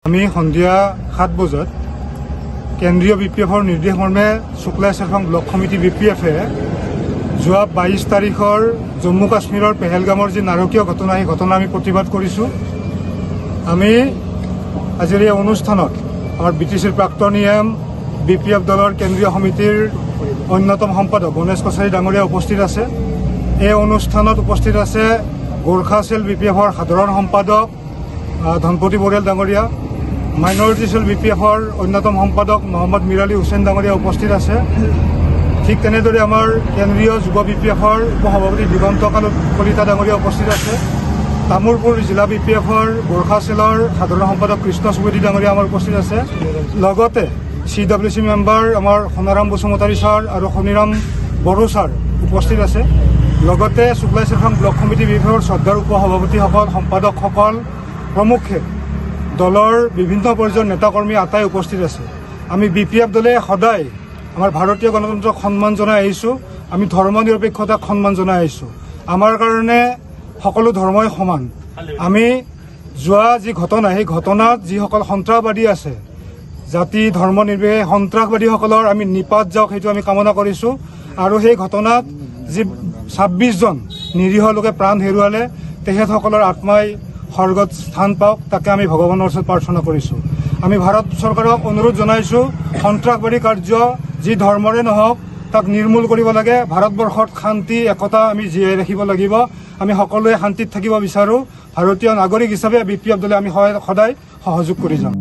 আমি সন্ধিয়া 7 বজাত কেন্দ্ৰীয় BPFৰ নিৰ্দেশ মৰ্মে শুক্লা চেৰফাং ব্লক কমিটি BPFে যোৱা 22 তাৰিখৰ জম্মু কাশ্মীৰৰ পেহেলগামৰ যি নাৰকীয় ঘটনা এই ঘটনা আমি প্ৰতিবাদ কৰিছোঁ। আমি আজিৰ এই অনুষ্ঠানত আমাৰ BTCৰ প্ৰাক্তন EM BPF দলৰ কেন্দ্ৰীয় সমিতিৰ অন্যতম সম্পাদক গণেশ কছাৰী ডাঙৰীয়া উপস্থিত আছে। এই অনুষ্ঠানত উপস্থিত আছে গোৰ্খা চেল BPFৰ সাধাৰণ সম্পাদক ধনপতি বৰিয়াল ডাঙৰীয়া, মাইনৰিটি চেল BPFৰ অন্যতম সম্পাদক মহম্মদ মিৰ আলী হুছেইন ডাঙৰীয়া উপস্থিত আছে। ঠিক তেনেদৰে আমাৰ কেন্দ্ৰীয় যুৱ BPFৰ উপসভাপতি দিগন্ত কলিতা ডাঙৰীয়া উপস্থিত আছে। তামুলপুৰ জিলা BPFৰ গোৰ্খা চেলৰ সাধাৰণ সম্পাদক কৃষ্ণ চুবেদী ডাঙৰীয়া আমাৰ উপস্থিত আছে। লগতে CWC মেম্বাৰ আমাৰ সোণাৰাম বসুমতাৰী ছাৰ আৰু শনিৰাম বড়ো ছাৰ উপস্থিত আছে। লগতে শুক্লা চেৰফাং ব্লক কমিটি BPFৰ শ্ৰদ্ধাৰ উপসভাপতিসকল, সম্পাদকসকল প্ৰমুখ্যে দলৰ বিভিন্ন পৰ্যায়ৰ নেতাকৰ্মী আটাই উপস্থিত আছে। আমি BPF দলে সদায় আমাৰ ভাৰতীয় গণতন্ত্ৰক সন্মান জনাই আহিছোঁ। আমি ধৰ্ম নিৰপেক্ষতাক সন্মান জনাই আহিছোঁ। আমাৰ কাৰণে সকলো ধৰ্মই সমান। আমি যোৱা যি ঘটনা সেই ঘটনাত যিসকল সন্ত্ৰাসবাদী আছে, জাতি ধৰ্ম নিৰ্বিশেষে সন্ত্ৰাসবাদীসকলৰ আমি নিপাত যাওক সেইটো আমি কামনা কৰিছোঁ। আৰু সেই ঘটনাত যি 26জন নিৰীহ লোকে প্ৰাণ হেৰুৱালে তেখেতসকলৰ আত্মাই স্বৰ্গত স্থান পাওক, তাকে আমি ভগৱানৰ ওচৰত প্ৰাৰ্থনা কৰিছোঁ। আমি ভাৰত চৰকাৰক অনুৰোধ জনাইছোঁ, সন্ত্ৰাসবাদী কাৰ্য যি ধৰ্মৰে নহওক তাক নিৰ্মূল কৰিব লাগে। ভাৰতবৰ্ষত শান্তি একতা আমি জীয়াই ৰাখিব লাগিব। আমি সকলোৱে শান্তিত থাকিব বিচাৰোঁ। ভাৰতীয় নাগৰিক হিচাপে BPF দলে আমি সদায় সহযোগ কৰি যাম।